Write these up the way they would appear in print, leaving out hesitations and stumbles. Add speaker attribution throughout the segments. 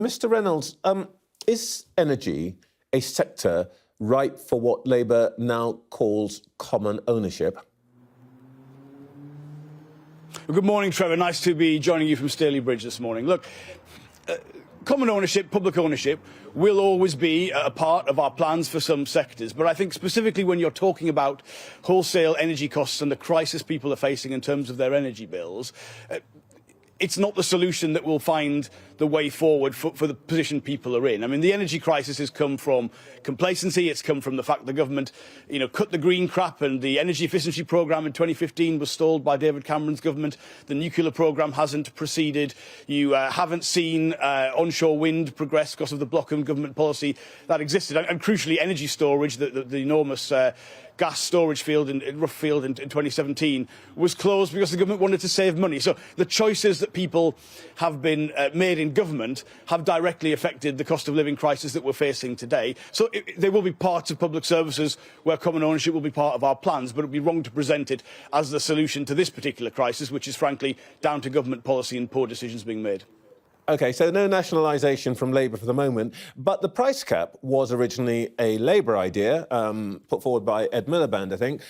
Speaker 1: Mr. Reynolds, is energy a sector ripe for what Labour now calls common ownership?
Speaker 2: Well, good morning, Trevor. Nice to be joining you from Staley Bridge this morning. Look, common ownership, public ownership, will always be a part of our plans for some sectors. But I think specifically when you're talking about wholesale energy costs and the crisis people are facing in terms of their energy bills, it's not the solution that will find the way forward for the position people are in. I mean, the energy crisis has come from complacency. It's come from the fact the government, cut the green crap, and the energy efficiency programme in 2015 was stalled by David Cameron's government. The nuclear programme hasn't proceeded. You haven't seen onshore wind progress because of the Blockham government policy that existed. And crucially, energy storage, the enormous gas storage field in Roughfield in 2017 was closed because the government wanted to save money. So the choices that people have been made in government have directly affected the cost of living crisis that we're facing today. So there will be parts of public services where common ownership will be part of our plans, but it would be wrong to present it as the solution to this particular crisis, which is frankly down to government policy and poor decisions being made.
Speaker 1: OK, so no nationalisation from Labour for the moment, but the price cap was originally a Labour idea, put forward by Ed Miliband, I think.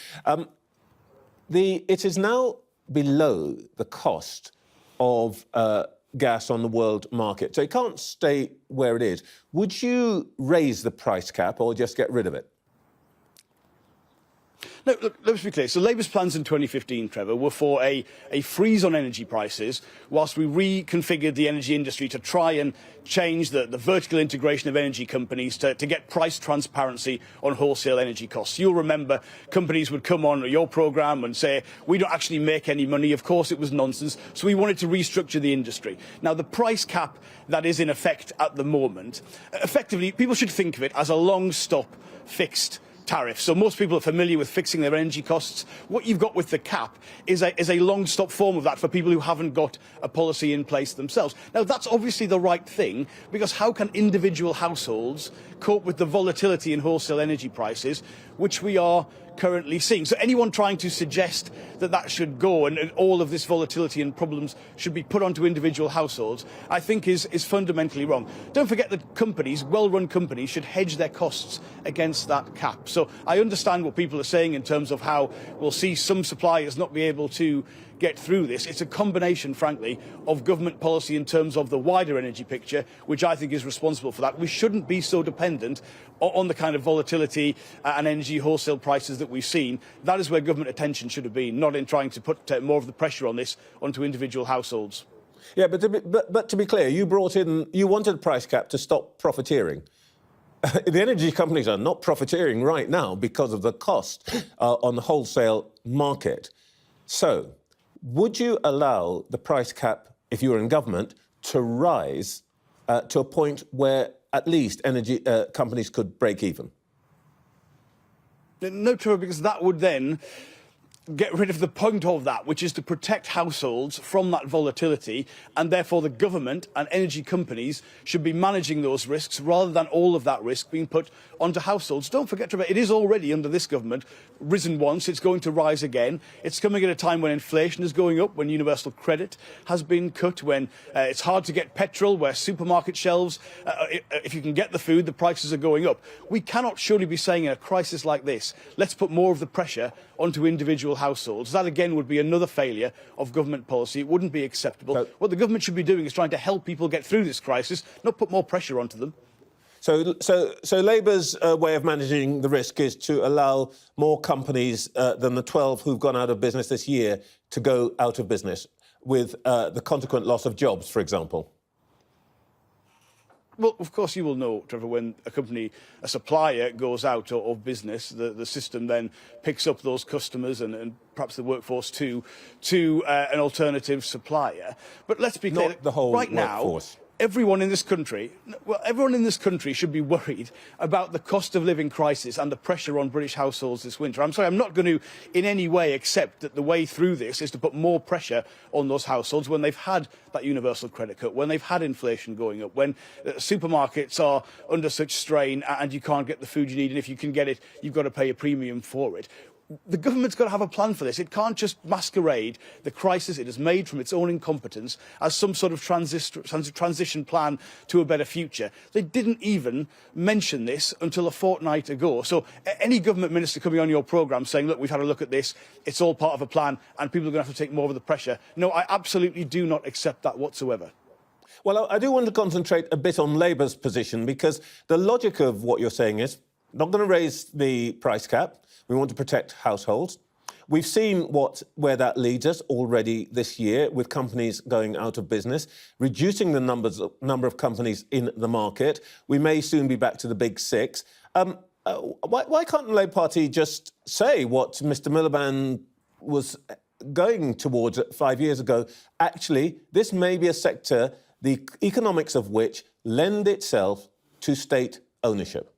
Speaker 1: It is now below the cost of gas on the world market, so it can't stay where it is. Would you raise the price cap or just get rid of it?
Speaker 2: No, look, let's be clear. So Labour's plans in 2015, Trevor, were for a freeze on energy prices whilst we reconfigured the energy industry to try and change the vertical integration of energy companies to get price transparency on wholesale energy costs. You'll remember companies would come on your programme and say, we don't actually make any money. Of course, it was nonsense. So we wanted to restructure the industry. Now, the price cap that is in effect at the moment, effectively, people should think of it as a long-stop fixed tariff. So most people are familiar with fixing their energy costs. What you've got with the cap is a long-stop form of that for people who haven't got a policy in place themselves. Now, that's obviously the right thing, because how can individual households cope with the volatility in wholesale energy prices, which we are currently seeing? So anyone trying to suggest that that should go and all of this volatility and problems should be put onto individual households, I think is fundamentally wrong. Don't forget that companies, well-run companies, should hedge their costs against that cap. So I understand what people are saying in terms of how we'll see some suppliers not be able to get through this. It's a combination, frankly, of government policy in terms of the wider energy picture, which I think is responsible for that. We shouldn't be so dependent on the kind of volatility and energy wholesale prices that we've seen. That is where government attention should have been, not in trying to put more of the pressure on this onto individual households.
Speaker 1: Yeah, but to be clear, you wanted a price cap to stop profiteering. The energy companies are not profiteering right now because of the cost on the wholesale market. So, would you allow the price cap, if you were in government, to rise to a point where at least energy companies could break even?
Speaker 2: No, Trevor, because that would then get rid of the point of that, which is to protect households from that volatility, and therefore the government and energy companies should be managing those risks rather than all of that risk being put onto households. Don't forget, Trevor, it is already under this government risen once, it's going to rise again. It's coming at a time when inflation is going up, when universal credit has been cut, when it's hard to get petrol, where supermarket shelves, if you can get the food, the prices are going up. We cannot surely be saying in a crisis like this, let's put more of the pressure onto individual households. That again would be another failure of government policy. It wouldn't be acceptable. What the government should be doing is trying to help people get through this crisis, not put more pressure onto them.
Speaker 1: So Labour's way of managing the risk is to allow more companies than the 12 who've gone out of business this year to go out of business, with the consequent loss of jobs, for example.
Speaker 2: Well, of course, you will know, Trevor, when a supplier goes out of business, the system then picks up those customers and perhaps the workforce to an alternative supplier. But let's be clear,
Speaker 1: not the whole
Speaker 2: right
Speaker 1: workforce.
Speaker 2: Now, everyone in this country should be worried about the cost of living crisis and the pressure on British households this winter. I'm sorry, I'm not going to in any way accept that the way through this is to put more pressure on those households when they've had that universal credit cut, when they've had inflation going up, when supermarkets are under such strain and you can't get the food you need, and if you can get it, you've got to pay a premium for it. the government's got to have a plan for this. It can't just masquerade the crisis it has made from its own incompetence as some sort of transition plan to a better future. They didn't even mention this until a fortnight ago. So any government minister coming on your programme saying, look, we've had a look at this, it's all part of a plan, and people are going to have to take more of the pressure. No, I absolutely do not accept that whatsoever.
Speaker 1: Well, I do want to concentrate a bit on Labour's position, because the logic of what you're saying is not going to raise the price cap. We want to protect households. We've seen where that leads us already this year, with companies going out of business, reducing the number of companies in the market. We may soon be back to the big six. Why can't the Labour Party just say what Mr Miliband was going towards 5 years ago? Actually, this may be a sector the economics of which lend itself to state ownership.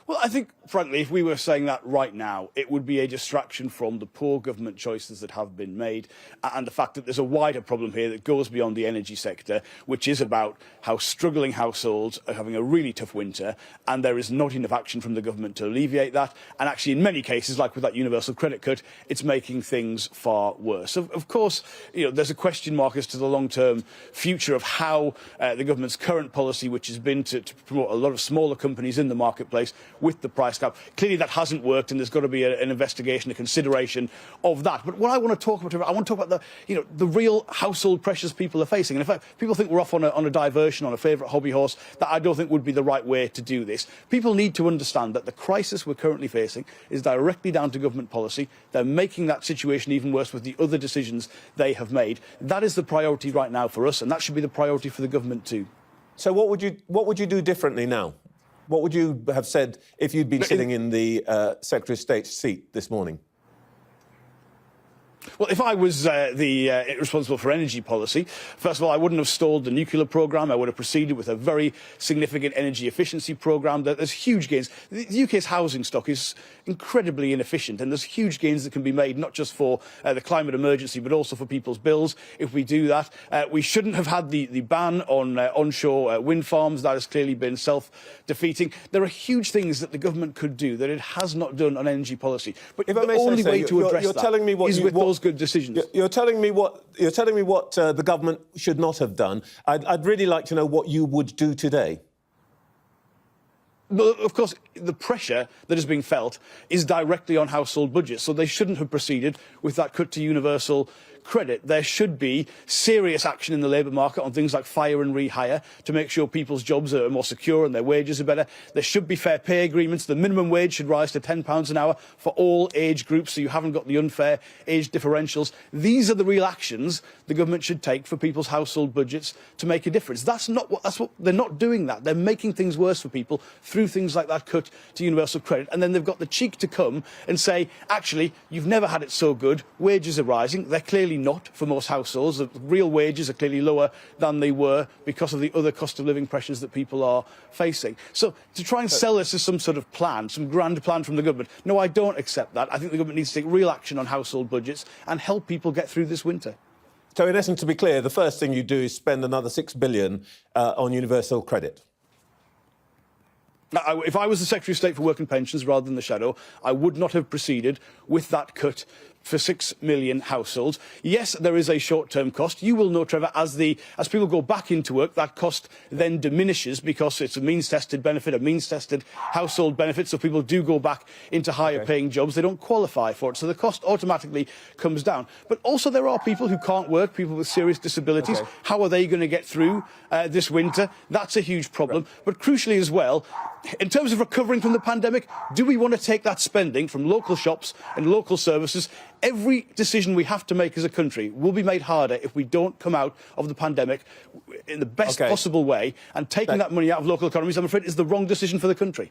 Speaker 2: Well, I think, frankly, if we were saying that right now, it would be a distraction from the poor government choices that have been made, and the fact that there's a wider problem here that goes beyond the energy sector, which is about how struggling households are having a really tough winter, and there is not enough action from the government to alleviate that. And actually, in many cases, like with that universal credit cut, it's making things far worse. Of course, there's a question mark as to the long-term future of how the government's current policy, which has been to promote a lot of smaller companies in the marketplace, with the price cap. Clearly that hasn't worked, and there's got to be an investigation, a consideration of that. But what I want to talk about, I want to talk about the real household pressures people are facing. And if people think we're off on a diversion, on a favourite hobby horse, that I don't think would be the right way to do this. People need to understand that the crisis we're currently facing is directly down to government policy. They're making that situation even worse with the other decisions they have made. That is the priority right now for us, and that should be the priority for the government too.
Speaker 1: So what would you do differently now? What would you have said if you'd been sitting in the Secretary of State's seat this morning?
Speaker 2: Well, if I was responsible for energy policy, first of all, I wouldn't have stalled the nuclear programme. I would have proceeded with a very significant energy efficiency programme. There's huge gains. The UK's housing stock is incredibly inefficient, and there's huge gains that can be made, not just for the climate emergency, but also for people's bills. If we do that, we shouldn't have had the ban on onshore wind farms. That has clearly been self-defeating. There are huge things that the government could do that it has not done on energy policy. But the only way to address that is with those good decisions.
Speaker 1: You're telling me what the government should not have done. I'd really like to know what you would do today.
Speaker 2: Well, of course, the pressure that is being felt is directly on household budgets, so they shouldn't have proceeded with that cut to universal credit. There should be serious action in the labour market on things like fire and rehire to make sure people's jobs are more secure and their wages are better. There should be fair pay agreements. The minimum wage should rise to £10 an hour for all age groups, so you haven't got the unfair age differentials. These are the real actions the government should take for people's household budgets to make a difference. That's what they're not doing. That they're making things worse for people through things like that cut to universal credit, and then they've got the cheek to come and say, actually, you've never had it so good. Wages are rising. They're clearly not for most households. The real wages are clearly lower than they were because of the other cost of living pressures that people are facing. So to try and sell this as some sort of plan, some grand plan from the government, no, I don't accept that. I think the government needs to take real action on household budgets and help people get through this winter.
Speaker 1: So in essence, to be clear, the first thing you do is spend another £6 billion on universal credit.
Speaker 2: Now, if I was the Secretary of State for Work and Pensions rather than the Shadow, I would not have proceeded with that cut for 6 million households. Yes, there is a short-term cost. You will know, Trevor, as people go back into work, that cost then diminishes because it's a means-tested benefit, a means-tested household benefit, so people do go back into higher-paying jobs. They don't qualify for it, so the cost automatically comes down. But also there are people who can't work, people with serious disabilities. Okay. How are they going to get through this winter? That's a huge problem. Right. But crucially as well, in terms of recovering from the pandemic, do we want to take that spending from local shops and local services? Every decision we have to make as a country will be made harder if we don't come out of the pandemic in the best possible way, and taking that money out of local economies, I'm afraid, is the wrong decision for the country.